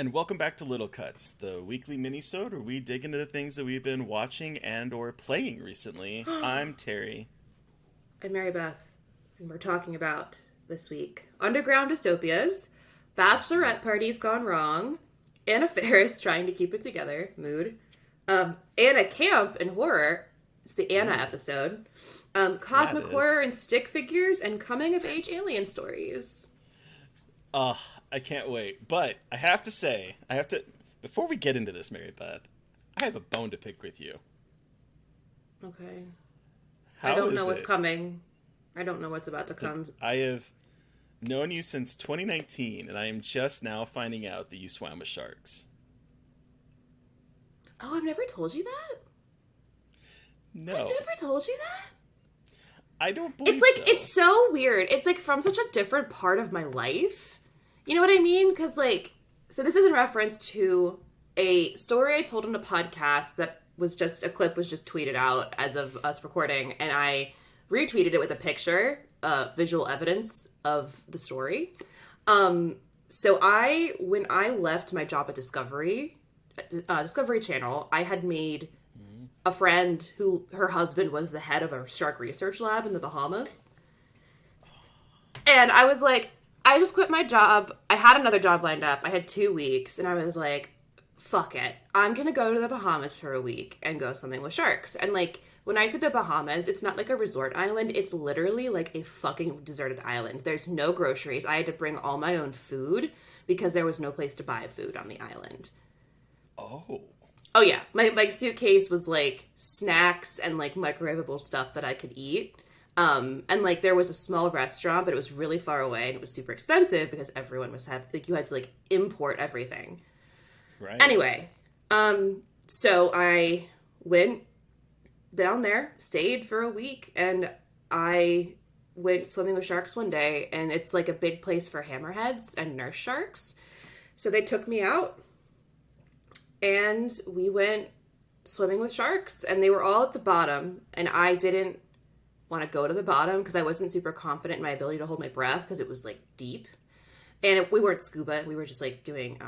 and welcome back to Little Cuts, the weekly minisode where we dig into the things that we've been watching and or playing recently. I'm Terry. I'm Mary Beth, and we're talking about, this week, underground dystopias, bachelorette parties gone wrong, Anna Faris trying to keep it together, mood, Anna Camp and horror, it's the Anna episode, cosmic horror and stick figures, and coming-of-age alien stories. I can't wait. But I have to say, before we get into this, Mary Beth, I have a bone to pick with you. Okay. I don't know what's coming. I don't know what's about to come. I have known you since 2019, and I am just now finding out that you swam with sharks. Oh, I've never told you that? No. I've never told you that? I don't believe so. It's so weird. It's like from such a different part of my life. You know what I mean? Because so this is in reference to a story I told on a podcast that was just, a clip was just tweeted out as of us recording, and I retweeted it with a picture, visual evidence of the story. So when I left my job at Discovery Channel, I had made a friend who, her husband was the head of a shark research lab in the Bahamas. And I was like, I just quit my job. I had another job lined up. I had 2 weeks, and I was like, fuck it. I'm going to go to the Bahamas for a week and go swimming with sharks. And when I say the Bahamas, it's not like a resort island. It's literally like a fucking deserted island. There's no groceries. I had to bring all my own food because there was no place to buy food on the island. Oh yeah. My suitcase was like snacks and like microwavable stuff that I could eat. And there was a small restaurant, but it was really far away and it was super expensive because everyone was you had to import everything. Right. Anyway, so I went down there, stayed for a week, and I went swimming with sharks one day, and it's like a big place for hammerheads and nurse sharks. So they took me out and we went swimming with sharks, and they were all at the bottom, and I didn't want to go to the bottom because I wasn't super confident in my ability to hold my breath because it was deep. And we weren't scuba, we were just doing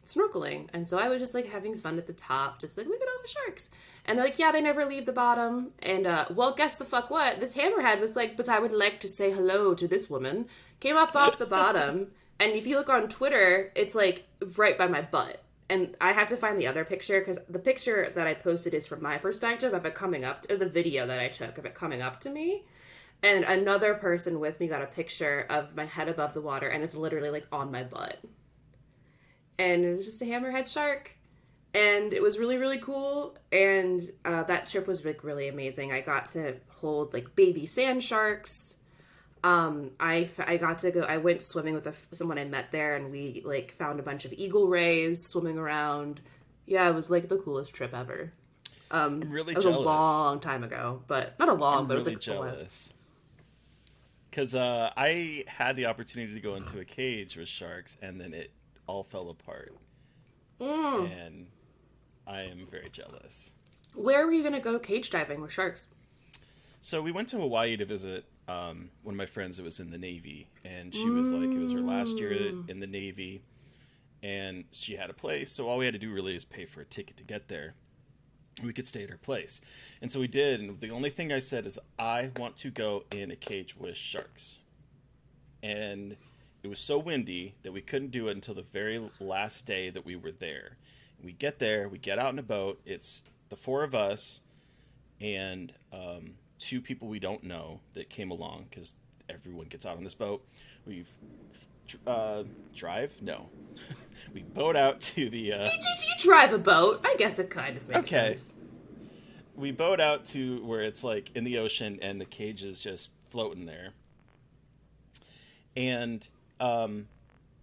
snorkeling. And so I was just having fun at the top, just look at all the sharks. And they're yeah, they never leave the bottom. And well, guess the fuck what? This hammerhead was but I would like to say hello to this woman. Came up off the bottom. And if you look on Twitter, it's right by my butt. And I have to find the other picture because the picture that I posted is from my perspective of it coming up. It was a video that I took of it coming up to me. And another person with me got a picture of my head above the water, and it's literally on my butt. And it was just a hammerhead shark. And it was really, really cool. And that trip was really amazing. I got to hold baby sand sharks. I went swimming with someone I met there, and we found a bunch of eagle rays swimming around. Yeah, it was the coolest trip ever. I'm really jealous. It was a long time ago, but not a long, but really it was jealous. Because I had the opportunity to go into a cage with sharks, and then it all fell apart. And I am very jealous. Where were you going to go cage diving with sharks? So we went to Hawaii to visit one of my friends that was in the Navy. And she was it was her last year in the Navy. And she had a place, so all we had to do really is pay for a ticket to get there. We could stay at her place. And so we did, and the only thing I said is, I want to go in a cage with sharks. And it was so windy that we couldn't do it until the very last day that we were there. We get there, we get out in a boat, it's the four of us, and 2 people we don't know that came along, because everyone gets out on this boat. We drive? No. We boat out to the... You drive a boat. I guess it kind of makes sense. We boat out to where it's in the ocean and the cage is just floating there. And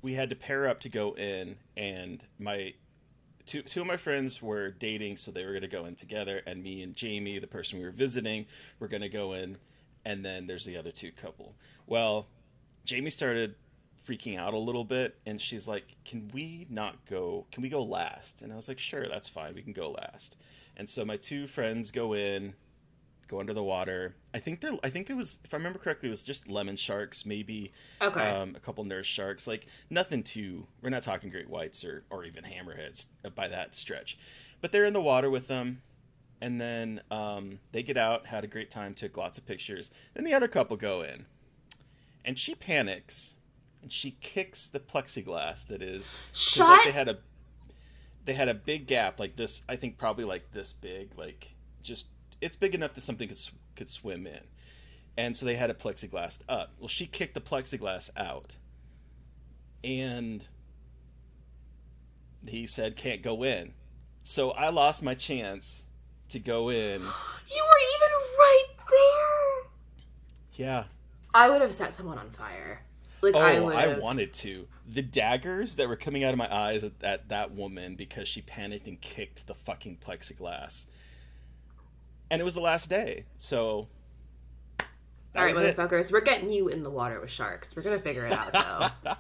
we had to pair up to go in, and my two of my friends were dating, so they were going to go in together, and me and Jamie, the person we were visiting, were going to go in, and then there's the other 2 couple. Well, Jamie started freaking out a little bit, and she's like, can we go last? And I was like, sure, that's fine, we can go last. And so my 2 friends go in, go under the water. I think it was, if I remember correctly, it was just lemon sharks, maybe Okay. a couple nurse sharks. Like nothing too. We're not talking great whites or even hammerheads by that stretch. But they're in the water with them, and then they get out, had a great time, took lots of pictures. Then the other couple go in, and she panics, and she kicks the plexiglass that is. 'Cause, like, they had a big gap like this. I think probably like this big, like just. It's big enough that something could swim in. And so they had a plexiglass up. Well, she kicked the plexiglass out. And he said, can't go in. So I lost my chance to go in. You were even right there. Yeah. I would have set someone on fire. Like, I wanted to. The daggers that were coming out of my eyes at that woman because she panicked and kicked the fucking plexiglass. And it was the last day, so... All right, motherfuckers, we're getting you in the water with sharks. We're going to figure it out, though.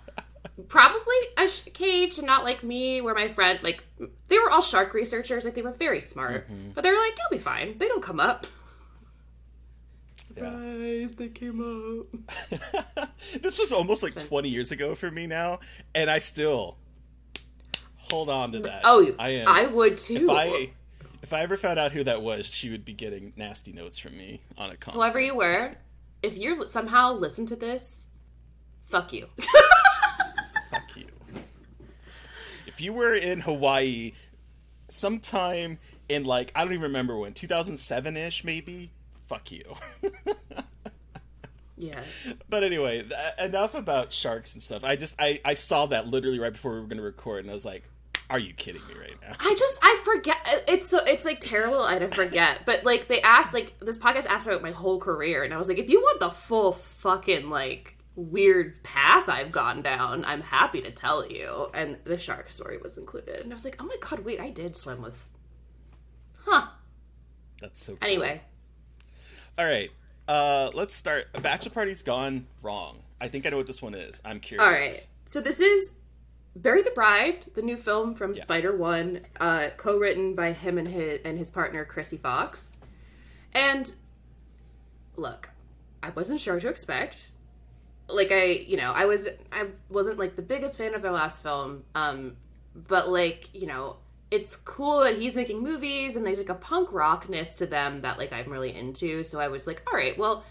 Probably a cage, and not like me, where my friend, like, they were all shark researchers. Like, they were very smart. Mm-hmm. But they were like, you'll be fine. They don't come up. Surprise, they came up. This was almost like 20 years ago for me now, and I still hold on to that. Oh, I would, too. If I ever found out who that was, she would be getting nasty notes from me on a constant. Whoever you were, if you somehow listen to this, fuck you. Fuck you. If you were in Hawaii sometime in, like, I don't even remember when, 2007-ish maybe, fuck you. Yeah. But anyway, enough about sharks and stuff. I saw that literally right before we were going to record, and I was like, are you kidding me right now? I forget. It's like terrible. I don't forget. But like they asked, like this podcast asked about my whole career, and I was like, if you want the full fucking like weird path I've gone down, I'm happy to tell you. And the shark story was included, and I was like, oh my god, wait, I did swim with. Huh. That's so cool. Anyway. All right. Let's start. A bachelor party's gone wrong. I think I know what this one is. I'm curious. All right. So this is Bury the Bride, the new film from Spider One, co-written by him and his partner Chrissy Fox. And look, I wasn't sure what to expect. Like I wasn't like the biggest fan of their last film. But like, it's cool that he's making movies and there's like a punk rockness to them that like I'm really into. So I was like, all right, well,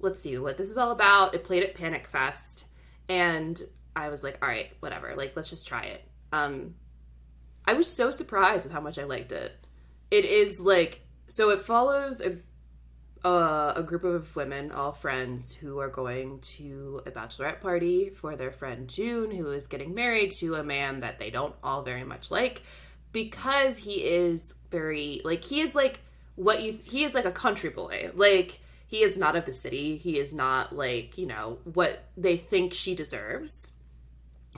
let's see what this is all about. It played at Panic Fest, and I was like, all right, whatever. Like, let's just try it. I was so surprised with how much I liked it. It is like, so it follows a group of women, all friends, who are going to a bachelorette party for their friend June, who is getting married to a man that they don't all very much like, because he is very, like, he is like a country boy. Like, he is not of the city. He is not like, what they think she deserves.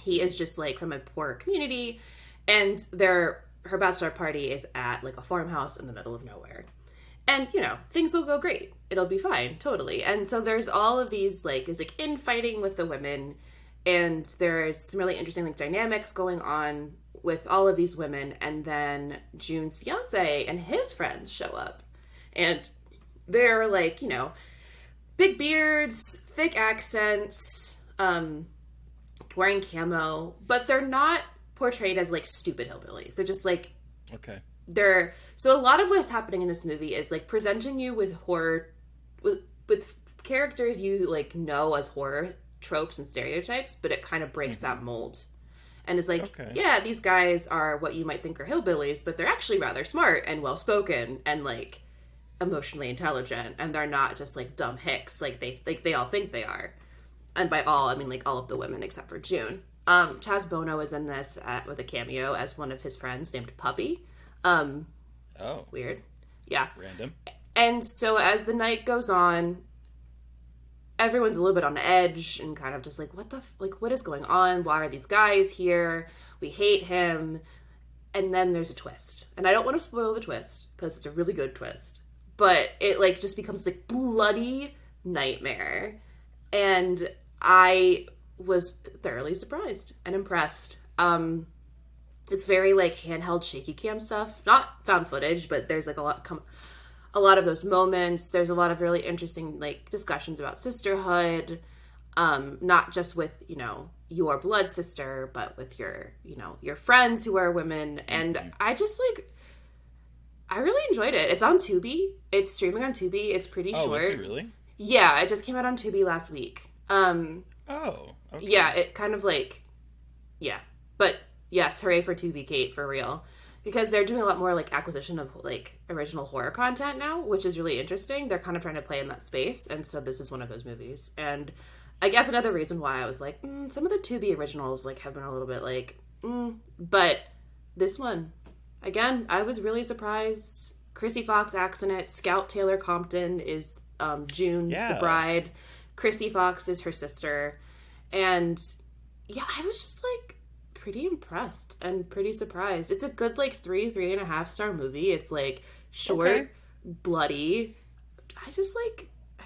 He is just like from a poor community, and her bachelor party is at like a farmhouse in the middle of nowhere. And, things will go great. It'll be fine, totally. And so there's all of these, there's infighting with the women, and there's some really interesting dynamics going on with all of these women. And then June's fiance and his friends show up, and they're big beards, thick accents, wearing camo, but they're not portrayed as stupid hillbillies. They're just okay. So a lot of what's happening in this movie is presenting you with horror, with characters you know as horror tropes and stereotypes, but it kind of breaks that mold. And it's okay. Yeah, these guys are what you might think are hillbillies, but they're actually rather smart and well-spoken and emotionally intelligent, and they're not just dumb hicks like they all think they are. And by all, I mean all of the women except for June. Chaz Bono is in this with a cameo as one of his friends named Puppy. Oh. Weird. Yeah. Random. And so as the night goes on, everyone's a little bit on edge and kind of just what is going on? Why are these guys here? We hate him. And then there's a twist. And I don't want to spoil the twist because it's a really good twist. But it just becomes bloody nightmare. And I was thoroughly surprised and impressed. It's very handheld shaky cam stuff, not found footage, but there's a a lot of those moments. There's a lot of really interesting like discussions about sisterhood, not just with, you know, your blood sister, but with your, you know, your friends who are women. And Mm-hmm. I just like, I really enjoyed it. It's on Tubi. It's streaming on Tubi. It's pretty Oh, is it short. really? Yeah, it just came out on Tubi last week. Oh, okay. Yeah, it kind of like, yeah. But yes, hooray for Tubi, Kate, for real. Because they're doing a lot more like acquisition of like original horror content now, which is really interesting. They're kind of trying to play in that space, and so this is one of those movies. And I guess another reason why I was like, some of the Tubi originals like have been a little bit like, but this one, again, I was really surprised. Chrissy Fox acts in it. Scout Taylor Compton is June, the Yeah. bride. Chrissy Fox is her sister, and yeah, I was just like pretty impressed and pretty surprised. It's a good like 3.5 star movie. It's like short, Okay. bloody. I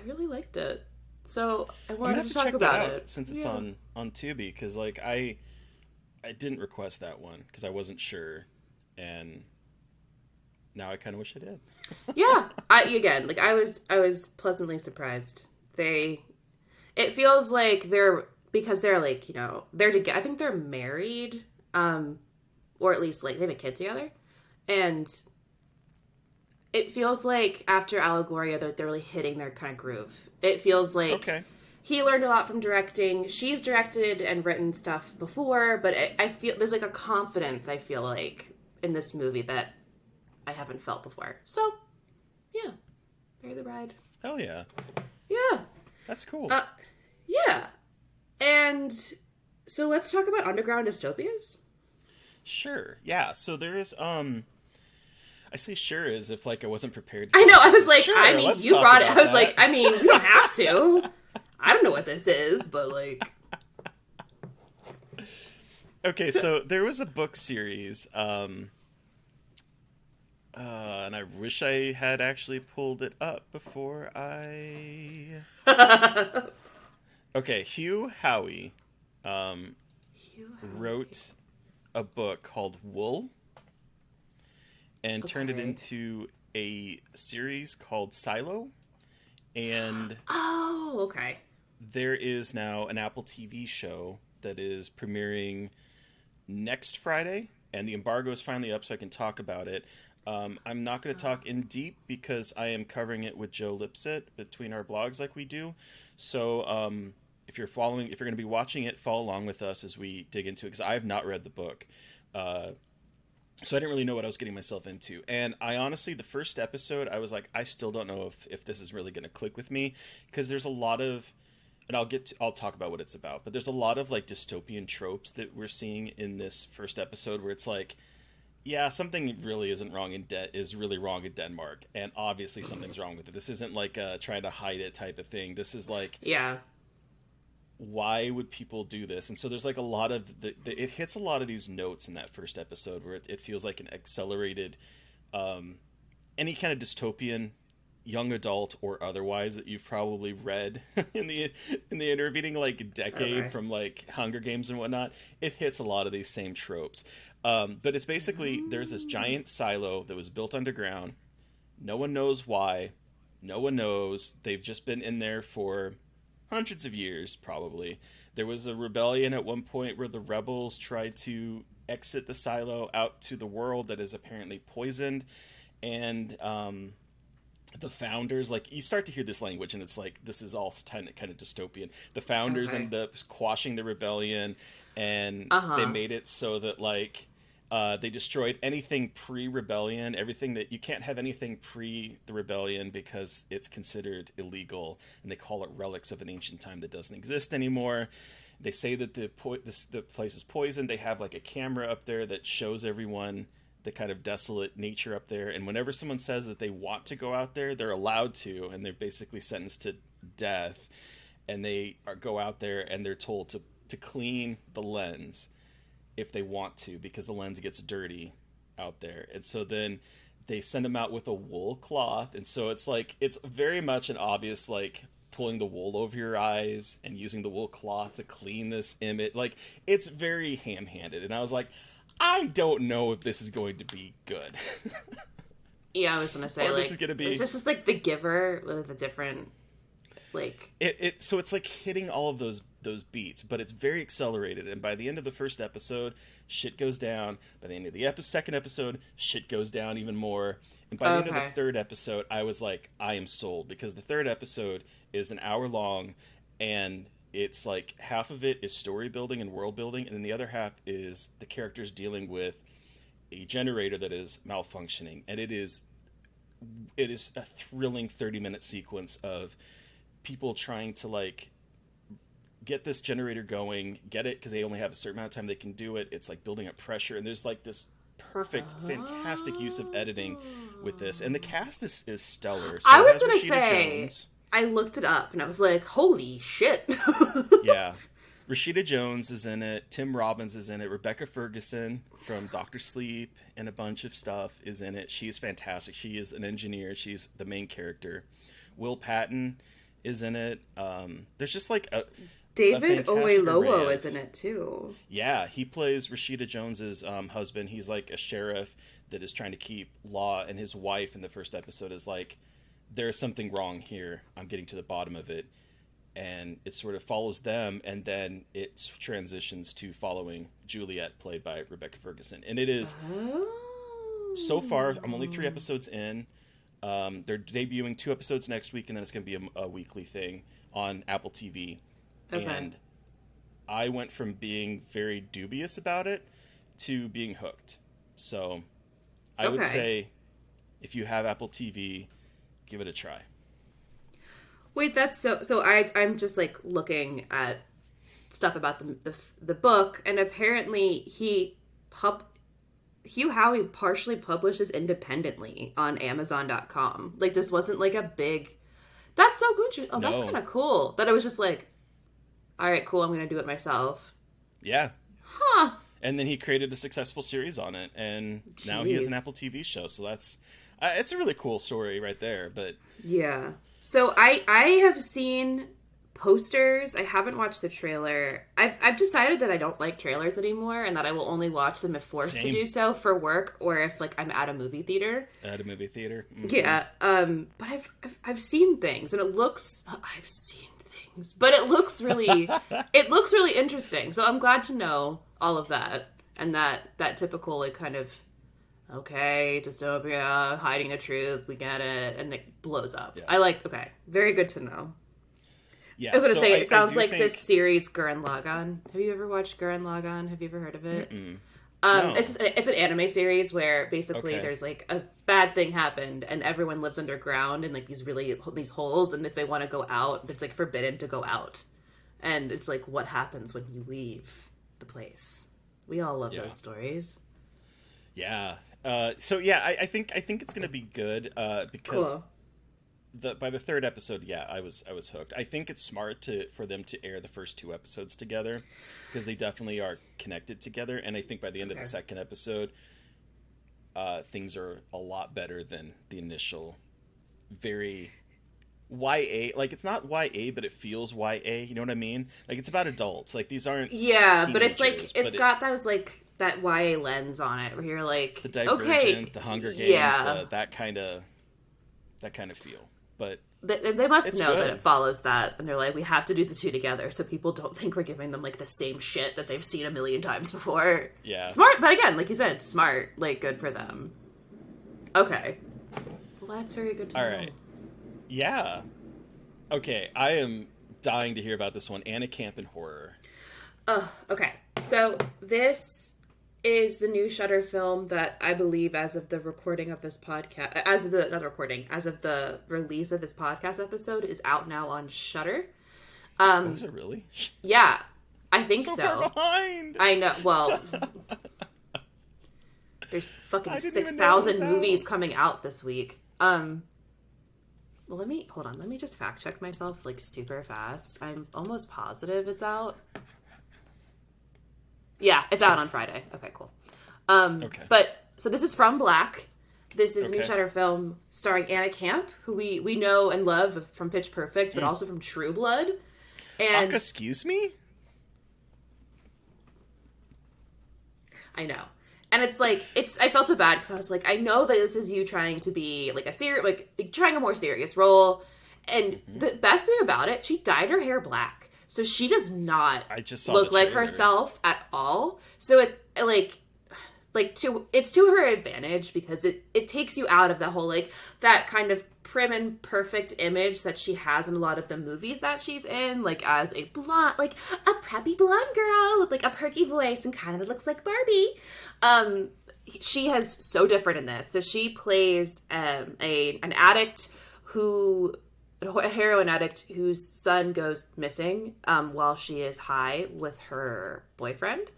really liked it. So I I'm gonna wanted have to to talk check that about out it. since it's Yeah. on Tubi, because like I didn't request that one because I wasn't sure, and now I kind of wish I did. Yeah. I was pleasantly surprised. It feels like because they're like, you know, they're together. I think they're married, or at least like they have a kid together, and it feels like after Allegoria that they're really hitting their kind of groove. It feels like Okay. he learned a lot from directing. She's directed and written stuff before, but I feel there's like a confidence I feel like in this movie that I haven't felt before. So yeah, Marry the Bride. Hell yeah. Yeah, That's cool. yeah, and so let's talk about underground dystopias. Sure. Yeah. So there is I say sure as if like I wasn't prepared I to. know. I was like, Sure, I mean, let's you talk brought it. about I was that. like, I mean, we don't have to. I don't know what this is, but like, Okay, so there was a book series, and I wish I had actually pulled it up before I. Okay, Hugh Howey wrote a book called Wool and turned it Okay. into a series called Silo, and Oh, okay. there is now an Apple TV show that is premiering next Friday, and the embargo is finally up, so I can talk about it. I'm not going to talk in deep because I am covering it with Joe Lipsit between our blogs, like we do. So if you're going to be watching it, follow along with us as we dig into it, because I have not read the book. So I didn't really know what I was getting myself into. And I honestly, the first episode, I was like, I still don't know if this is really going to click with me, because there's a lot of, and I'll talk about what it's about, but there's a lot of like dystopian tropes that we're seeing in this first episode where it's like, yeah, something really isn't wrong is really wrong in Denmark, and obviously something's wrong with it. This isn't like trying to hide it type of thing. This is like, Yeah. why would people do this? And so there's like a lot of it hits a lot of these notes in that first episode where it feels like an accelerated any kind of dystopian, young adult or otherwise, that you've probably read in the intervening like decade, Okay. from like Hunger Games and whatnot. It hits a lot of these same tropes, but it's basically, there's this giant silo that was built underground. No one knows why. No one knows. They've just been in there for hundreds of years, probably. There was a rebellion at one point where the rebels tried to exit the silo out to the world that is apparently poisoned, and the founders, like, you start to hear this language and it's like, this is all kind of dystopian. The founders Okay. ended up quashing the rebellion, and they Uh-huh. made it so that like they destroyed anything pre-rebellion, everything that you can't have anything pre the rebellion because it's considered illegal, and they call it relics of an ancient time that doesn't exist anymore. They say that the place is poisoned. They have like a camera up there that shows everyone the kind of desolate nature up there, and whenever someone says that they want to go out there, they're allowed to, and they're basically sentenced to death. And they go out there and they're told to clean the lens if they want to, because the lens gets dirty out there. And so then they send them out with a wool cloth, and so it's like, it's very much an obvious like pulling the wool over your eyes and using the wool cloth to clean this image. Like, it's very ham-handed, and I was like, I don't know if this is going to be good. Yeah, I was gonna say, Or like, this is gonna be... is this just like The Giver with a different, like... So it's like hitting all of those beats, but it's very accelerated. And by the end of the first episode, shit goes down. By the end of the second episode, shit goes down even more. And by the end of the third episode, I was like, I am sold, because the third episode is an hour long, and it's like half of it is story building and world building, and then the other half is the characters dealing with a generator that is malfunctioning. And it is a thrilling 30-minute sequence of people trying to like get this generator going, get it, because they only have a certain amount of time they can do it. It's like building up pressure, and there's like this perfect, fantastic use of editing with this, and the cast is stellar. So I was gonna say, Jones. I looked it up and I was like, holy shit. Yeah, Rashida Jones is in it, Tim Robbins is in it, Rebecca Ferguson from Dr. Sleep and a bunch of stuff is in it. She's fantastic. She is an engineer. She's the main character. Will Patton is in it. There's just like David Oyelowo is in it too. Yeah, he plays Rashida Jones's husband. He's like a sheriff that is trying to keep law, and his wife in the first episode is like, there's something wrong here. I'm getting to the bottom of it. And it sort of follows them, and then it transitions to following Juliet, played by Rebecca Ferguson. And it is, so far, I'm only 3 episodes in. They're debuting 2 episodes next week, and then it's going to be a weekly thing on Apple TV. Okay. And I went from being very dubious about it to being hooked. So I would say, if you have Apple TV, give it a try. Wait, that's so I'm just like looking at stuff about the book, and apparently Hugh Howey partially published this independently on Amazon.com. Like, this wasn't like a big... That's so good. Oh, no. That's kind of cool. That I was just like, all right, cool, I'm going to do it myself. Yeah. Huh. And then he created a successful series on it, and now he has an Apple TV show. So that's... it's a really cool story right there, but... Yeah. So I have seen posters. I haven't watched the trailer. I've decided that I don't like trailers anymore, and that I will only watch them if forced to do so for work, or if like I'm at a movie theater. At a movie theater. Mm-hmm. Yeah. But I've seen things, and it looks. I've seen things, but it looks really interesting. So I'm glad to know all of that, and that typical like kind of. Okay, dystopia, hiding the truth, we get it, and it blows up. Yeah. Very good to know. Yeah, I was going to say, it sounds like this series, Gurren Lagann. Have you ever watched Gurren Lagann? Have you ever heard of it? No. It's an anime series where basically there's like a bad thing happened, and everyone lives underground in like these holes, and if they want to go out, it's like forbidden to go out. And it's like, what happens when you leave the place? We all love those stories. Yeah. I think it's gonna be good because by the third episode, I was hooked. I think it's smart for them to air the first 2 episodes together, because they definitely are connected together. And I think by the end of the second episode, things are a lot better than the initial. Very YA, like it's not YA, but it feels YA. You know what I mean? Like it's about adults. Like these aren't. Yeah, but it's like it's got those like. That YA lens on it, where you're like, the Divergent, the Hunger Games, that kind of feel. But they must know that it follows that, and they're like, we have to do the 2 together, so people don't think we're giving them like the same shit that they've seen a million times before. Yeah, smart, but again, like you said, smart, like good for them. Okay, well that's very good to know. All right, yeah, okay, I am dying to hear about this one, Anna Camp in Horror. Okay, so this is the new Shudder film that I believe, as of the recording of this podcast, as of the release of this podcast episode, is out now on Shudder. Is it really? Yeah, I think so. Far behind. I know. Well, there's fucking 6,000 movies coming out this week. Well, let me just fact check myself like super fast. I'm almost positive it's out. Yeah, it's out on Friday. Okay, cool. But, so this is From Black. This is a new Shudder film starring Anna Camp, who we know and love from Pitch Perfect, but also from True Blood. And excuse me? I know. And it's like, I felt so bad because I was like, I know that this is you trying to be like trying a more serious role. And the best thing about it, she dyed her hair black. So she does not I just saw look the like trailer. herself at all. So it's to her advantage because it takes you out of the whole, like, that kind of prim and perfect image that she has in a lot of the movies that she's in, like, as a blonde, like, a preppy blonde girl with, like, a perky voice and kind of looks like Barbie. She has so different in this. So she plays an addict a heroin addict whose son goes missing while she is high with her boyfriend.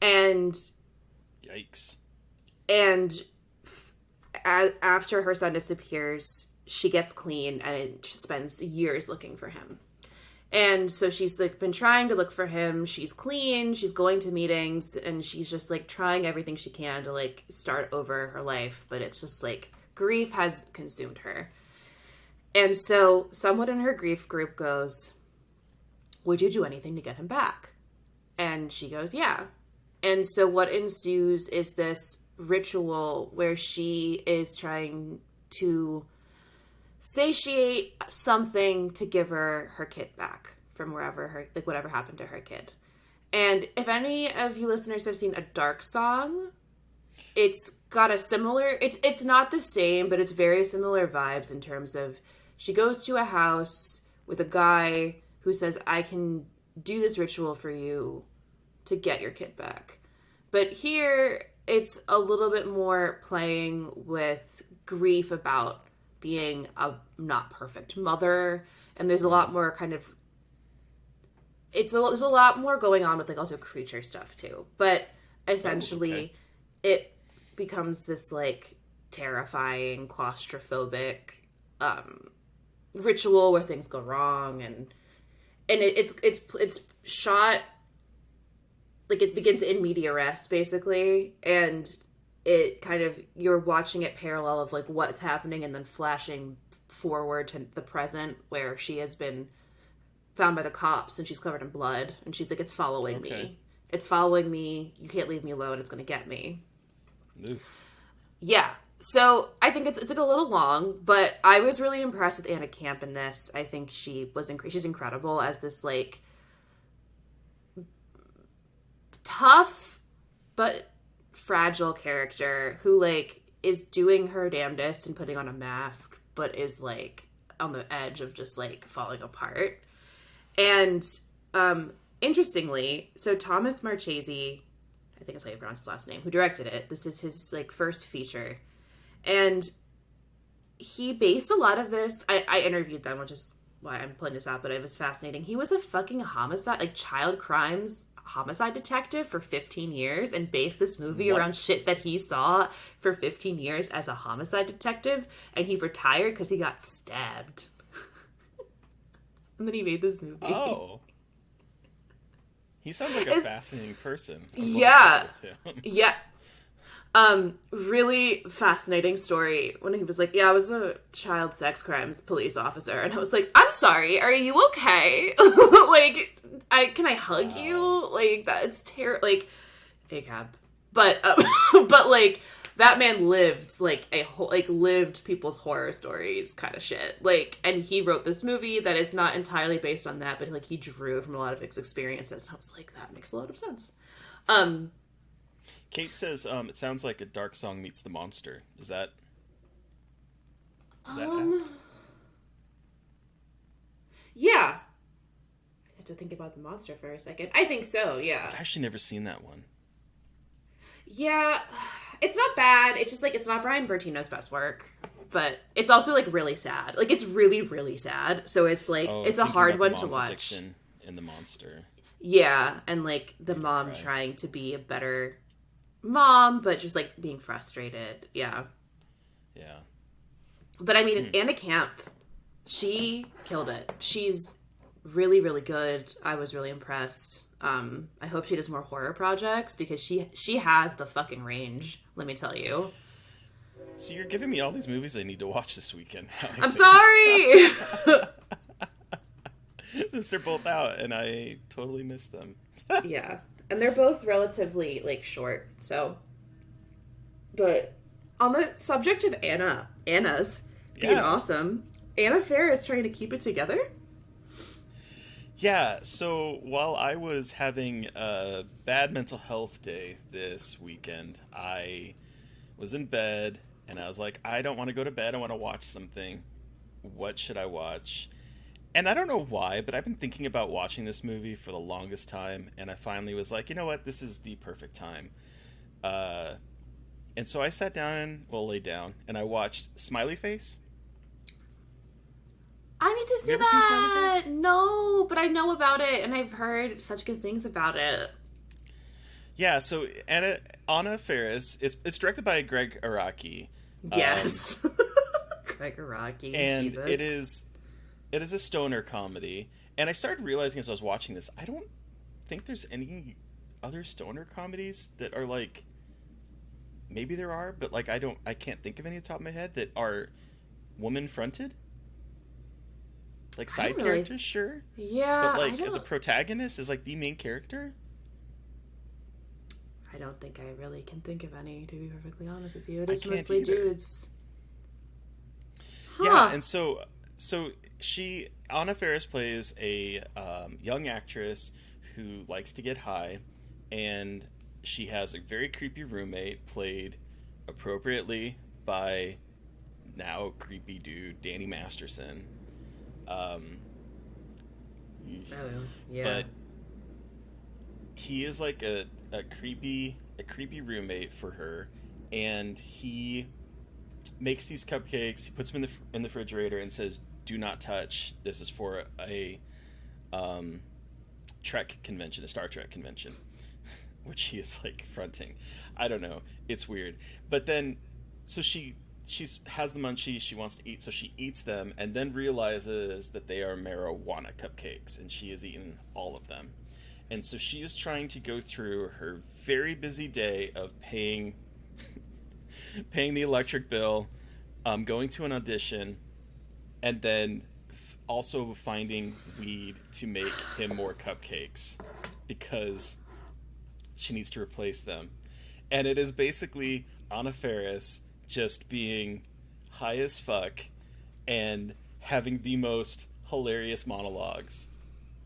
And Yikes. And after her son disappears, she gets clean and spends years looking for him. And so she's like been trying to look for him. She's clean. She's going to meetings, and she's just like trying everything she can to like start over her life. But it's just like grief has consumed her. And so someone in her grief group goes, "Would you do anything to get him back?" And she goes, "Yeah." And so what ensues is this ritual where she is trying to satiate something to give her kid back from whatever happened to her kid. And if any of you listeners have seen A Dark Song, it's got a similar, it's not the same, but it's very similar vibes in terms of she goes to a house with a guy who says, "I can do this ritual for you to get your kid back." But here, it's a little bit more playing with grief about being a not perfect mother, and there's a lot more kind of, there's a lot more going on with like also creature stuff too. But essentially, it becomes this like terrifying, claustrophobic ritual where things go wrong, and it's shot. Like, it begins in media res, basically, and it kind of, you're watching it parallel of, like, what's happening and then flashing forward to the present where she has been found by the cops and she's covered in blood, and she's like, "It's following me. It's following me. You can't leave me alone. It's going to get me." Ooh. Yeah. So I think it's like a little long, but I was really impressed with Anna Camp in this. I think she's incredible as this, like, tough but fragile character who like is doing her damnedest and putting on a mask, but is like on the edge of just like falling apart. And interestingly, so Thomas Marchese, I think that's how you pronounce his last name, who directed it, this is his like first feature, and he based a lot of this, I interviewed them, which is why I'm pulling this out, but it was fascinating. He was a fucking child crimes homicide detective for 15 years and based this movie around shit that he saw for 15 years as a homicide detective, and he retired because he got stabbed. And then he made this movie. Oh. He sounds like a fascinating person. Yeah. Yeah. Really fascinating story when he was like, "Yeah, I was a child sex crimes police officer." And I was like, "I'm sorry, are you okay?" Like, can I hug you? Like, that's terrible. Like, ACAB. But, but like, that man lived, like, lived people's horror stories kind of shit. Like, and he wrote this movie that is not entirely based on that, but, like, he drew from a lot of his experiences. And I was like, that makes a lot of sense. Kate says, it sounds like A Dark Song meets The Monster. Is that apt? Yeah. I have to think about The Monster for a second. I think so, yeah. I've actually never seen that one. Yeah, it's not bad. It's just, like, it's not Brian Bertino's best work. But it's also, like, really sad. Like, it's really, really sad. So it's, like, it's a hard one to watch. Addiction in The Monster. Yeah, and, like, the mom trying to be a better mom, but just, like, being frustrated. Yeah. Yeah. But, I mean, Anna Camp, she killed it. She's really, really good. I was really impressed. I hope she does more horror projects because she has the fucking range, let me tell you. So you're giving me all these movies I need to watch this weekend. I'm sorry! Since they're both out and I totally missed them. Yeah. And they're both relatively, like, short, so But on the subject of Anna's being Yeah. awesome, Anna Faris is trying to keep it together. Yeah, so while I was having a bad mental health day this weekend, I was in bed and I was like, I don't want to go to bed. I want to watch something. What should I watch? And I don't know why, but I've been thinking about watching this movie for the longest time, and I finally was like, you know what? This is the perfect time. Uh, and so I sat down, well, laid down, and I watched Smiley Face. I need to Have see you ever seen Smiley that. Face? No, but I know about it, and I've heard such good things about it. Yeah, so Anna Faris, it's directed by Greg Araki. Um, Yes. Gregaraki. and Jesus. it is a stoner comedy. And I started realizing as I was watching this, I don't think there's any other stoner comedies that are like, maybe there are, but like I can't think of any at the top of my head that are woman fronted. Like I side don't really- characters, sure. Yeah, But I like as a don't. protagonist, as like the main character. I don't think I really can think of any. To be perfectly honest with you, it I is can't mostly either. dudes. Huh. Yeah, and so Anna Faris plays a young actress who likes to get high, and she has a very creepy roommate played appropriately by now creepy dude Danny Masterson. Um, Oh, yeah. but he is like a creepy roommate for her, and he makes these cupcakes. He puts them in the refrigerator and says, "Do not touch. This is for a Trek convention, a Star Trek convention," which he is like fronting. I don't know. It's weird. But then, so she's has the munchies. She wants to eat, so she eats them, and then realizes that they are marijuana cupcakes, and she has eaten all of them. And so she is trying to go through her very busy day of paying the electric bill, going to an audition, and then also finding weed to make him more cupcakes because she needs to replace them. And it is basically Anna Faris just being high as fuck and having the most hilarious monologues.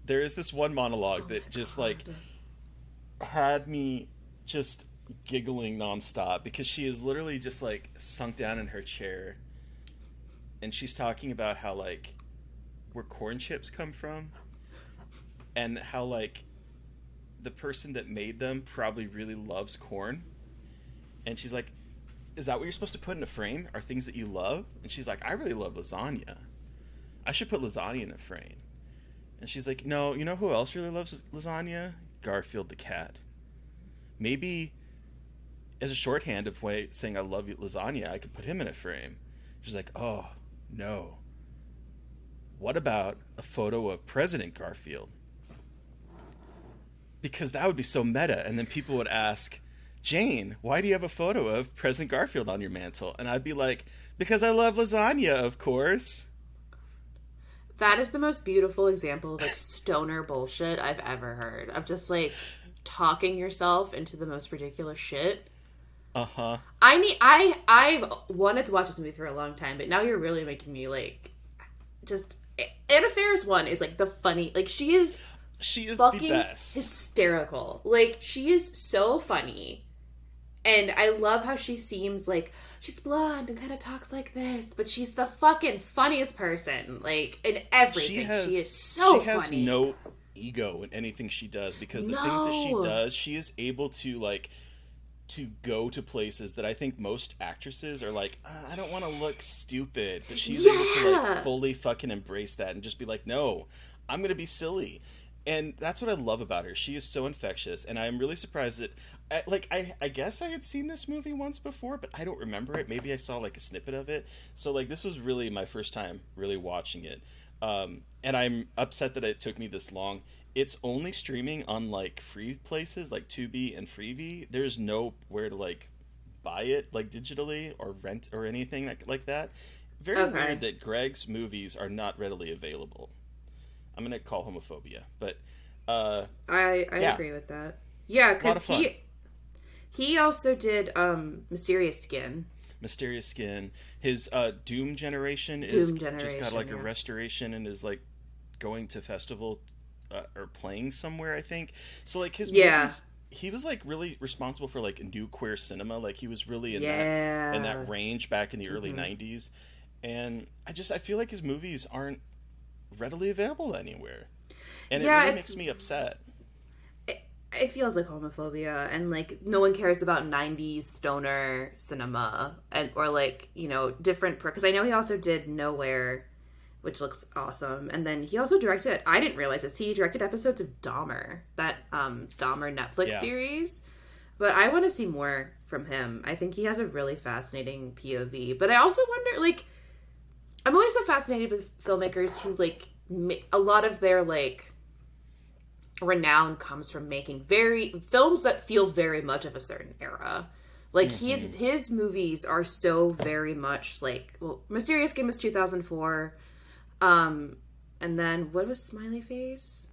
There is this one monologue that just like had me just giggling nonstop because she is literally just like sunk down in her chair, and she's talking about how like where corn chips come from and how like the person that made them probably really loves corn. And she's like, is that what you're supposed to put in a frame? Are things that you love? And she's like, I really love lasagna. I should put lasagna in a frame. And she's like, no, you know who else really loves lasagna? Garfield the cat. Maybe as a shorthand of way saying I love lasagna, I could put him in a frame. She's like, oh, no. What about a photo of President Garfield? Because that would be so meta. And then people would ask, Jane, why do you have a photo of President Garfield on your mantle? And I'd be like, because I love lasagna, of course. That is the most beautiful example of like stoner bullshit I've ever heard. Of just like talking yourself into the most ridiculous shit. Uh-huh. I've wanted to watch this movie for a long time, but now you're really making me like just Anna Faris one is like the funny, like she is the fucking best. hysterical. Like she is so funny. And I love how she seems like she's blonde and kind of talks like this, but she's the fucking funniest person, like in everything. She is so funny. She has no ego in anything she does because the things that she does, she is able to like to go to places that I think most actresses are like, I don't want to look stupid, but she's able to like fully fucking embrace that and just be like, no, I'm gonna be silly. And that's what I love about her. She is so infectious, and I'm really surprised that, I guess I had seen this movie once before, but I don't remember it. Maybe I saw like a snippet of it. So like this was really my first time really watching it, and I'm upset that it took me this long. It's only streaming on like free places like Tubi and Freevee. There's nowhere to like buy it like digitally or rent or anything like that. Very weird that Greg's movies are not readily available. I'm gonna call homophobia, but I agree with that. Yeah, because He also did Mysterious Skin. Mysterious Skin. His Doom Generation is Doom Generation, just got like a yeah. restoration and is like going to festival or playing somewhere, I think. So like his Yeah. movies, he was like really responsible for like new queer cinema. Like he was really in Yeah. that range back in the early Mm-hmm. '90s, and I feel like his movies aren't readily available anywhere, and it Yeah, really it's makes me upset. it feels like homophobia, and like no one cares about 90s stoner cinema, and or like, different, because I know he also did Nowhere, which looks awesome. And then he also directed, I didn't realize this, he directed episodes of Dahmer, that Dahmer Netflix Yeah. series. But I want to see more from him. I think he has a really fascinating POV. But I also wonder, like, I'm always so fascinated with filmmakers who, like, a lot of their, like, renown comes from making films that feel very much of a certain era. Like, Hmm. his movies are so very much like, well, Mysterious Game is 2004. um and then what was Smiley Face?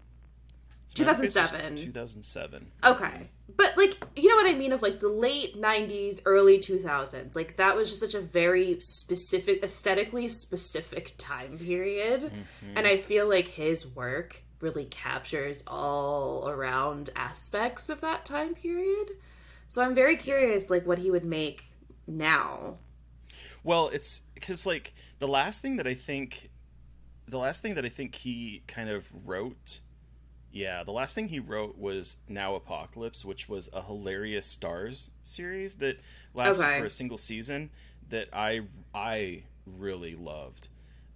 Smiley Face was 2007. 2007. Hmm. Okay. But, like, you know what I mean, of like the late 90s, early 2000s. Like, that was just such a very specific, aesthetically specific time period. And Hmm. I feel like his work really captures all around aspects of that time period. So I'm very Yeah. curious, like, what he would make now. Well, it's because like the last thing that I think he kind of wrote, yeah, the last thing he wrote was Now Apocalypse, which was a hilarious Stars series that lasted for Okay. a single season that I really loved,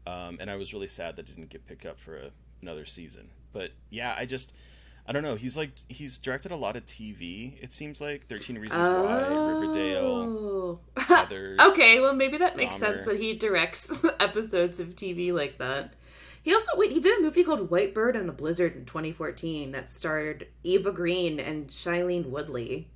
and I was really sad that it didn't get picked up for another season. But yeah, I don't know. He's directed a lot of TV. It seems like 13 Reasons Why, Riverdale, Oh. Heather's, Okay, well, maybe that makes sense Dahmer. that he directs episodes of TV like that. He also, wait, he did a movie called White Bird and a Blizzard in 2014 that starred Eva Green and Shailene Woodley.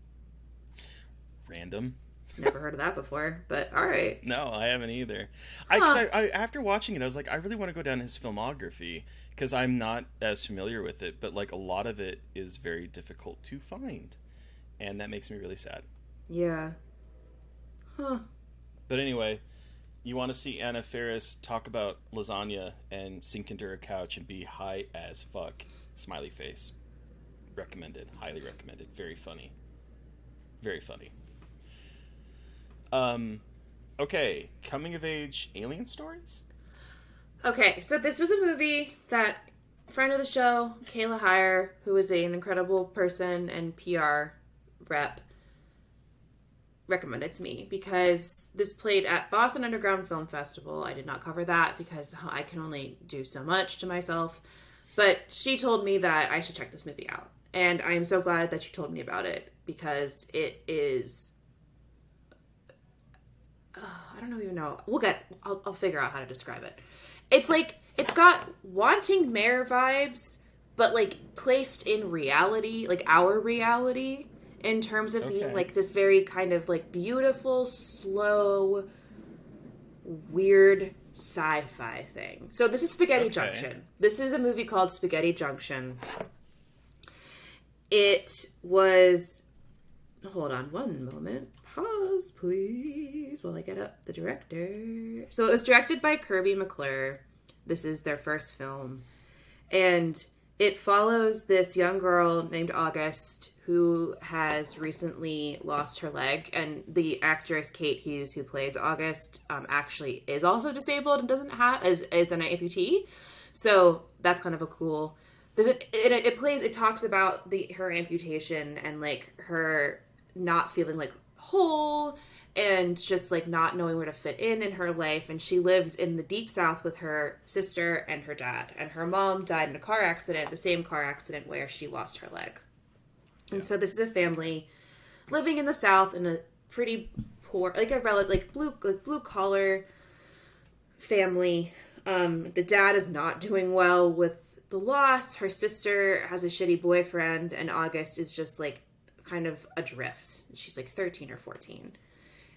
Random. Never heard of that before, but all right. No, I haven't either. Cause Huh. I after watching it, I was like, I really want to go down his filmography because I'm not as familiar with it, but like a lot of it is very difficult to find, and that makes me really sad. Yeah. Huh. But anyway, you want to see Anna Faris talk about lasagna and sink into her couch and be high as fuck. Smiley face. Recommended. Highly recommended. Very funny. Very funny. Um, okay, coming of age alien stories. Okay, so this was a movie that friend of the show, Kayla Heyer, who is an incredible person and PR rep, recommended to me because this played at Boston Underground Film Festival. I did not cover that because I can only do so much to myself. But she told me that I should check this movie out. And I am so glad that she told me about it because it is. I don't even know. I'll figure out how to describe it. It's like, it's got Wanting Mayor vibes, but like placed in reality, like our reality, in terms of being Okay. like this very kind of like beautiful, slow, weird sci-fi thing. So this is Spaghetti Okay. Junction. This is a movie called Spaghetti Junction. It was, hold on one moment. Pause, please, while I get up the director. So it was directed by Kirby McClure. This is their first film. And it follows this young girl named August who has recently lost her leg. And the actress Kate Hughes, who plays August, actually is also disabled and doesn't have, is an amputee. So that's kind of a cool. It talks about her amputation and like her not feeling like whole and just like not knowing where to fit in her life. And she lives in the deep south with her sister and her dad, and her mom died in a car accident, the same car accident where she lost her leg. And Yeah. so this is a family living in the south in a pretty poor, like a relative, like blue collar family. The dad is not doing well with the loss. Her sister has a shitty boyfriend, and August is just like kind of adrift. She's like 13 or 14.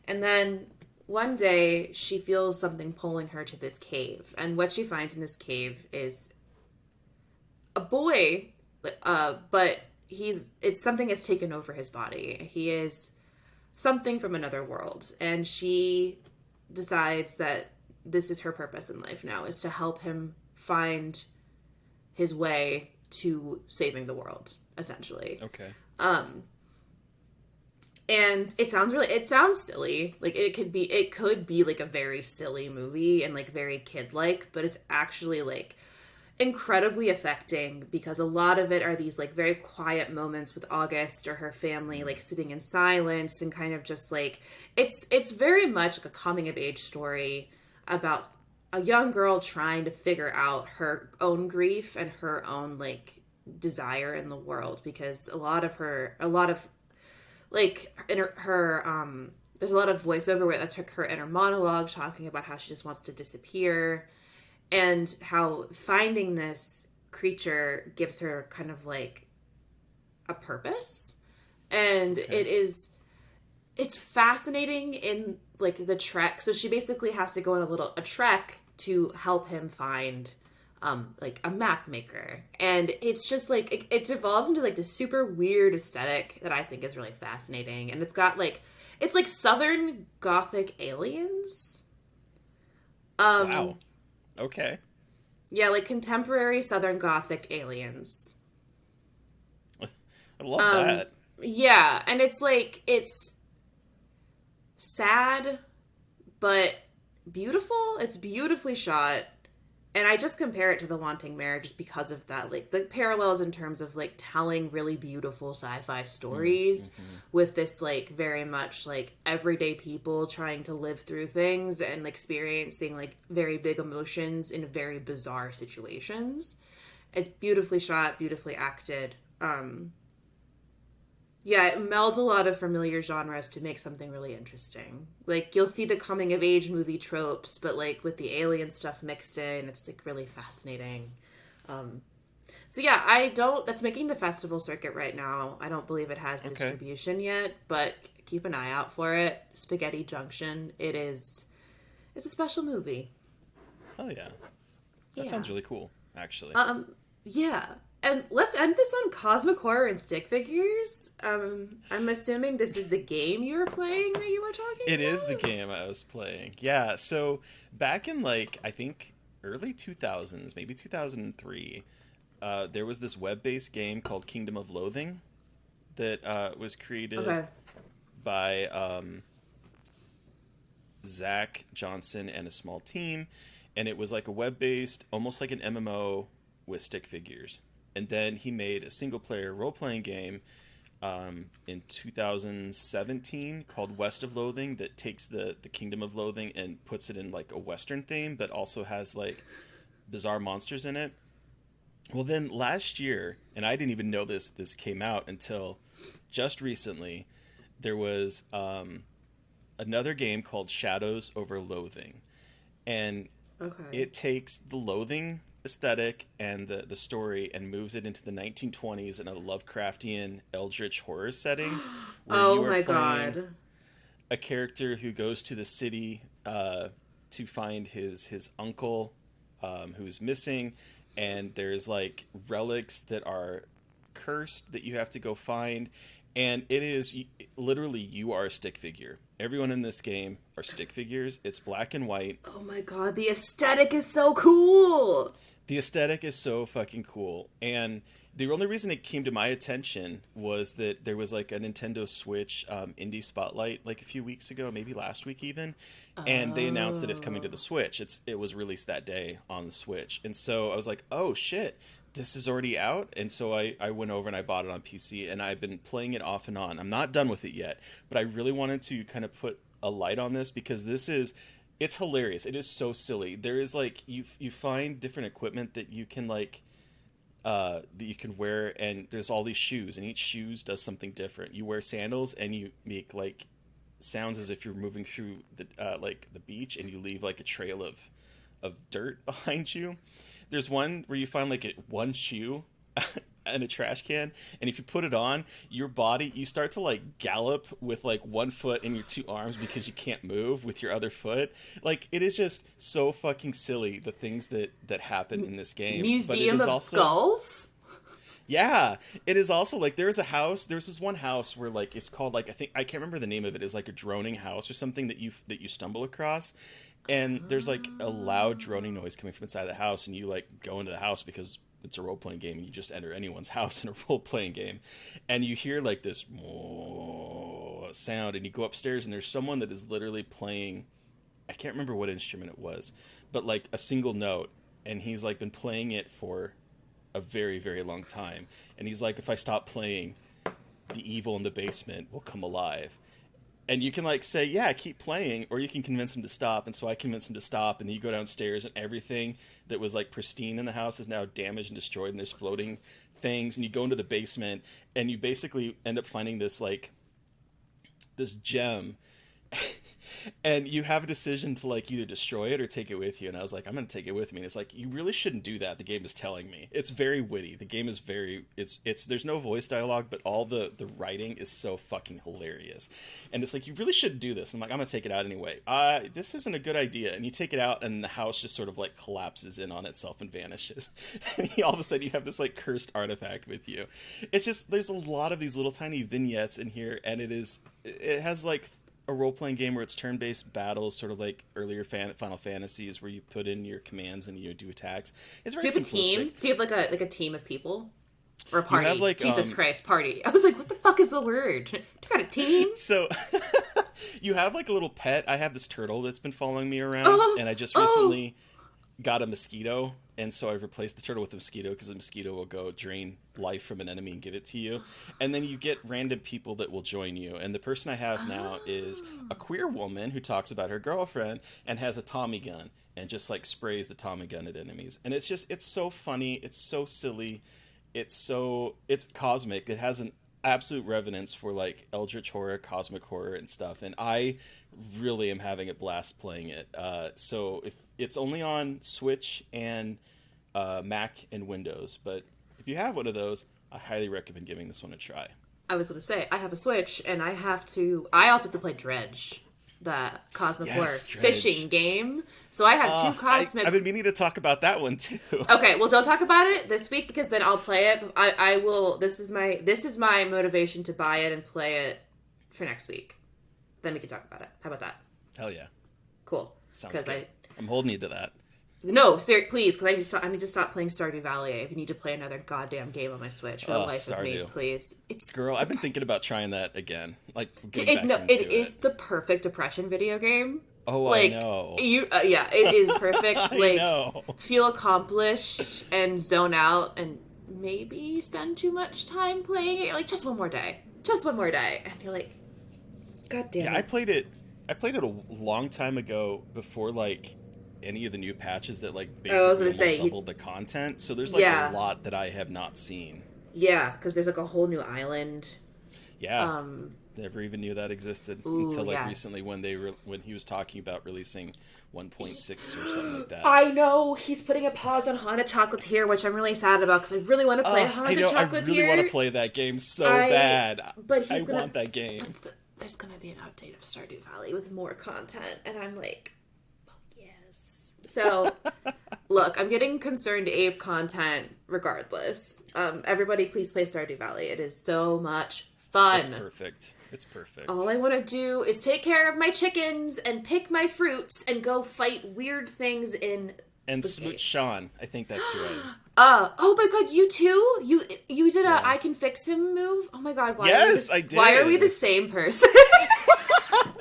And then one day she feels something pulling her to this cave. And what she finds in this cave is a boy, but it's something has taken over his body. He is something from another world, and she decides that this is her purpose in life now, is to help him find his way to saving the world, essentially. Okay. And it sounds silly. Like it could be like a very silly movie and like very kid-like, but it's actually like incredibly affecting, because a lot of it are these like very quiet moments with August or her family, like sitting in silence and kind of just like, it's very much like a coming of age story about a young girl trying to figure out her own grief and her own like desire in the world, because a lot of like in her there's a lot of voiceover where that took her inner monologue talking about how she just wants to disappear, and how finding this creature gives her kind of like a purpose. And it's fascinating in like the trek. So she basically has to go on a trek to help him find like a map maker, and it's just like it evolves into like this super weird aesthetic that I think is really fascinating. And it's got like, it's like Southern Gothic aliens. Wow. Okay. Yeah, like contemporary Southern Gothic aliens. I love that. Yeah, and it's like, it's sad but beautiful. It's beautifully shot. And I just compare it to The Wanting Mare just because of that, like the parallels in terms of like telling really beautiful sci-fi stories with this like very much like everyday people trying to live through things and experiencing like very big emotions in very bizarre situations. It's beautifully shot, beautifully acted. Yeah, it melds a lot of familiar genres to make something really interesting. Like, you'll see the coming-of-age movie tropes, but, like, with the alien stuff mixed in, it's, like, really fascinating. So, yeah, that's making the festival circuit right now. I don't believe it has distribution yet, but keep an eye out for it. Spaghetti Junction. It's a special movie. Oh, yeah. That sounds really cool, actually. Yeah. And let's end this on cosmic horror and stick figures. I'm assuming this is the game you were playing that you were talking about? It is the game I was playing. Yeah, so back in like, I think early 2000s, maybe 2003, there was this web-based game called Kingdom of Loathing that was created by Zach Johnson and a small team. And it was like a web-based, almost like an MMO with stick figures. And then he made a single-player role-playing game in 2017 called West of Loathing that takes the Kingdom of Loathing and puts it in like a Western theme, but also has like bizarre monsters in it. Well, then last year, and I didn't even know this came out until just recently, there was another game called Shadows over Loathing. And it takes the Loathing aesthetic and the story and moves it into the 1920s in a Lovecraftian eldritch horror setting where you are playing a character who goes to the city to find his uncle who's missing, and there's like relics that are cursed that you have to go find, and it is literally, you are a stick figure. Everyone in this game are stick figures. It's black and white. Oh my god, the aesthetic is so cool! The aesthetic is so fucking cool. And the only reason it came to my attention was that there was like a Nintendo Switch indie spotlight like a few weeks ago, maybe last week even. And they announced that it's coming to the Switch. It was released that day on the Switch. And so I was like, oh shit, this is already out. And so I went over and I bought it on PC, and I've been playing it off and on. I'm not done with it yet, but I really wanted to kind of put a light on this because it's hilarious. It is so silly. There is like, you find different equipment that you can like that you can wear, and there's all these shoes, and each shoes does something different. You wear sandals and you make like sounds as if you're moving through the like the beach, and you leave like a trail of dirt behind you. There's one where you find like one shoe in a trash can, and if you put it on your body, you start to like gallop with like one foot and your two arms because you can't move with your other foot. Like, it is just so fucking silly, the things that happen in this game. Museum of Skulls? Yeah, it is also like there's this one house where like it's called like I can't remember the name of it, is like a droning house or something that you stumble across, and there's like a loud droning noise coming from inside the house, and you like go into the house because it's a role playing game and you just enter anyone's house in a role playing game, and you hear like this sound, and you go upstairs and there's someone that is literally playing, I can't remember what instrument it was, but like a single note, and he's like been playing it for a very, very long time. And he's like, if I stop playing, the evil in the basement will come alive. And you can like say, yeah, keep playing, or you can convince him to stop. And so I convince him to stop, and then you go downstairs and everything that was like pristine in the house is now damaged and destroyed, and there's floating things, and you go into the basement and you basically end up finding this like this gem. And you have a decision to like either destroy it or take it with you, and I was like, I'm gonna take it with me. And it's like, you really shouldn't do that, the game is telling me. It's very witty, the game is very, it's there's no voice dialogue, but all the writing is so fucking hilarious, and it's like, you really shouldn't do this. I'm like, I'm gonna take it out anyway. This isn't a good idea. And you take it out, and the house just sort of like collapses in on itself and vanishes. And all of a sudden you have this like cursed artifact with you. It's just, there's a lot of these little tiny vignettes in here, and it has like a role-playing game where it's turn-based battles, sort of like earlier Final Fantasies, where you put in your commands and you do attacks. It's very simplistic. Do you have a team? Do you have like a team of people? Or a party? You have like, Jesus Christ, party. I was like, what the fuck is the word? Do you got a team? So, you have like a little pet. I have this turtle that's been following me around, and I just recently got a mosquito, and so I've replaced the turtle with a mosquito, because the mosquito will go drain life from an enemy and give it to you. And then you get random people that will join you, and the person I have now is a queer woman who talks about her girlfriend and has a Tommy gun and just like sprays the Tommy gun at enemies. And it's so funny, it's so silly, it's cosmic. It has an absolute reverence for like eldritch horror, cosmic horror and stuff, and I really am having a blast playing it. So if it's only on Switch and Mac and Windows, but if you have one of those, I highly recommend giving this one a try. I was gonna say, I have a Switch, and I also have to play Dredge, the cosmic horror fishing game. So I have two cosmic. I've been meaning to talk about that one too. Okay, well, don't talk about it this week, because then I'll play it. I will. This is my motivation to buy it and play it for next week. Then we can talk about it. How about that? Hell yeah. Cool. Sounds good. I'm holding you to that. No, sir, please, because I need to stop playing Stardew Valley. I need to play another goddamn game on my Switch for the life of me, please. Girl, I've been thinking about trying that again. Like, it is the perfect depression video game. Oh, like, I know. Yeah, it is perfect. I know. Feel accomplished and zone out, and maybe spend too much time playing it. You're like, just one more day, and you're like, God damn it. Yeah, I played it a long time ago, before like any of the new patches that like basically doubled the content. So there's like a lot that I have not seen. Yeah, because there's like a whole new island. Yeah. Never even knew that existed until like recently, when when he was talking about releasing 1.6 or something like that. I know he's putting a pause on Haunted Chocolatier, which I'm really sad about, because I really want to play Haunted Chocolatier. I really want to play that game so bad. But I want that game. There's gonna be an update of Stardew Valley with more content, and I'm like, fuck yes. So, look, I'm getting Concerned Ape content regardless. Everybody, please play Stardew Valley. It is so much fun. It's perfect. All I want to do is take care of my chickens and pick my fruits and go fight weird things in and smooch Sean. I think that's right. Oh my god, you too? You did a I can fix him move? Oh my god, I did. Why are we the same person?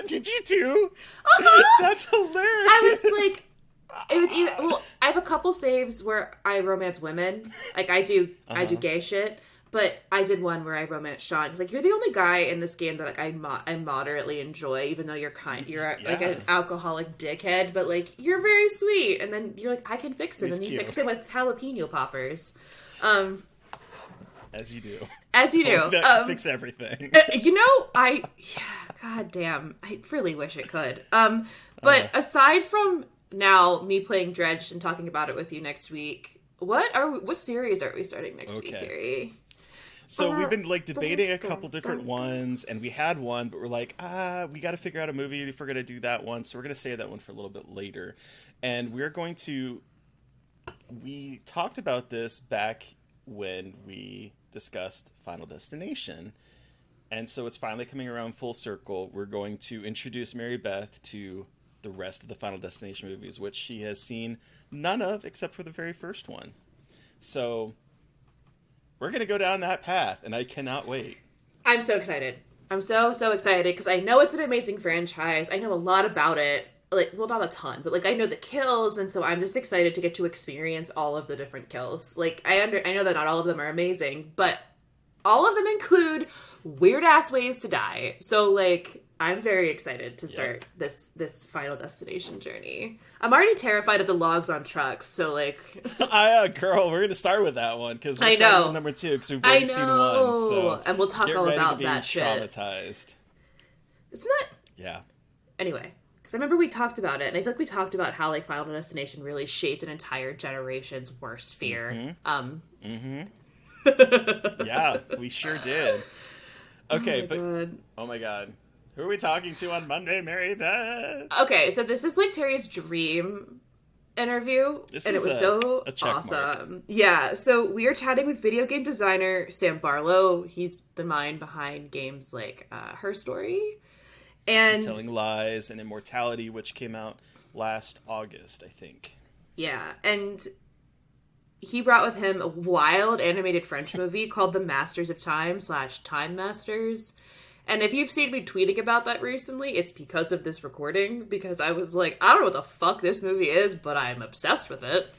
Did you too? That's hilarious. I was like, it was either, well, I have a couple saves where I romance women. Like I do gay shit. But I did one where I romanced Sean. He's like, you're the only guy in this game that like I moderately enjoy, even though you're like an alcoholic dickhead, but like you're very sweet. And then you're like, I can fix him, and you fix him with jalapeno poppers. As you do. Fix everything. God damn, I really wish it could. But aside from now me playing Dredge and talking about it with you next week, what series are we starting next week, Siri? So we've been like debating a couple different ones, and we had one, but we're like, we got to figure out a movie if we're going to do that one. So we're going to save that one for a little bit later. And we talked about this back when we discussed Final Destination. And so it's finally coming around full circle. We're going to introduce Mary Beth to the rest of the Final Destination movies, which she has seen none of except for the very first one. So we're going to go down that path, and I cannot wait. I'm so excited. I'm so excited because I know it's an amazing franchise. I know a lot about it. Like, well, not a ton, but like I know the kills, and so I'm just excited to get to experience all of the different kills. Like I know that not all of them are amazing, but all of them include weird ass ways to die. So like I'm very excited to start this Final Destination journey. I'm already terrified of the logs on trucks, so like girl, we're gonna start with that one because we're starting with number 2 because we've already seen 1. So and we'll talk all about that shit. Traumatized. Isn't that? Yeah. Anyway. I remember we talked about it, and I feel like we talked about how like Final Destination really shaped an entire generation's worst fear. Yeah, we sure did. Okay, oh my god, who are we talking to on Monday, Mary Beth? Okay, so this is like Terry's dream interview, and it was so awesome. Yeah, so we are chatting with video game designer Sam Barlow. He's the mind behind games like Her Story. And Telling Lies and Immortality, which came out last August, I think. Yeah, and he brought with him a wild animated French movie called The Masters of Time / Time Masters. And if you've seen me tweeting about that recently, it's because of this recording, because I was like, I don't know what the fuck this movie is, but I'm obsessed with it.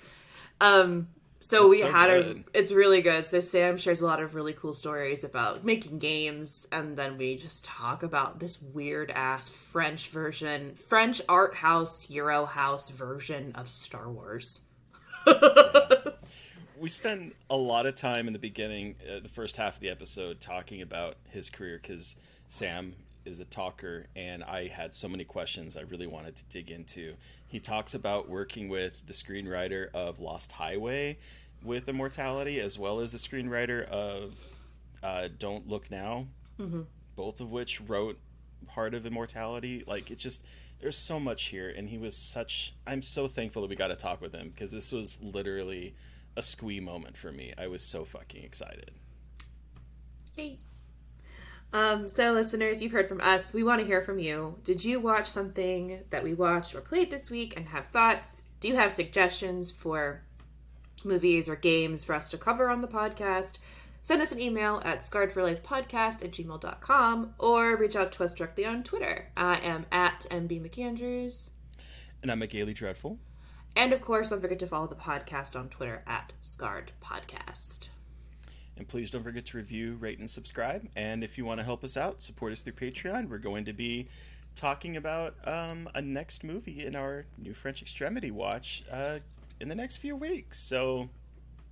It's really good. So Sam shares a lot of really cool stories about making games, and then we just talk about this weird ass French art house, Euro house version of Star Wars. We spent a lot of time in the beginning, the first half of the episode, talking about his career because Sam is a talker, and I had so many questions I really wanted to dig into. He talks about working with the screenwriter of Lost Highway with Immortality, as well as the screenwriter of Don't Look Now, both of which wrote part of Immortality. Like, it just, there's so much here, and I'm so thankful that we got to talk with him, because this was literally a squee moment for me. I was so fucking excited. Yay. So listeners, you've heard from us. We want to hear from you. Did you watch something that we watched or played this week and have thoughts? Do you have suggestions for movies or games for us to cover on the podcast? Send us an email at scarredforlifepodcast@gmail.com or reach out to us directly on Twitter. I am at MBMcAndrews. And I'm McGailey Dreadful. And of course, don't forget to follow the podcast on Twitter at Scarred Podcast. And please don't forget to review, rate, and subscribe. And if you want to help us out, support us through Patreon. We're going to be talking about a next movie in our new French Extremity watch in the next few weeks. So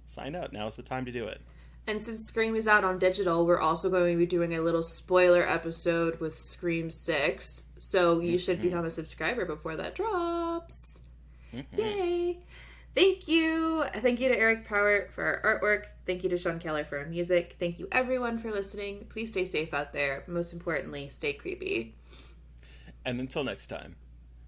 sign up. Now's the time to do it. And since Scream is out on digital, we're also going to be doing a little spoiler episode with Scream 6. So you should become a subscriber before that drops. Yay! Thank you. Thank you to Eric Power for our artwork. Thank you to Sean Keller for our music. Thank you everyone for listening. Please stay safe out there. Most importantly, stay creepy. And until next time.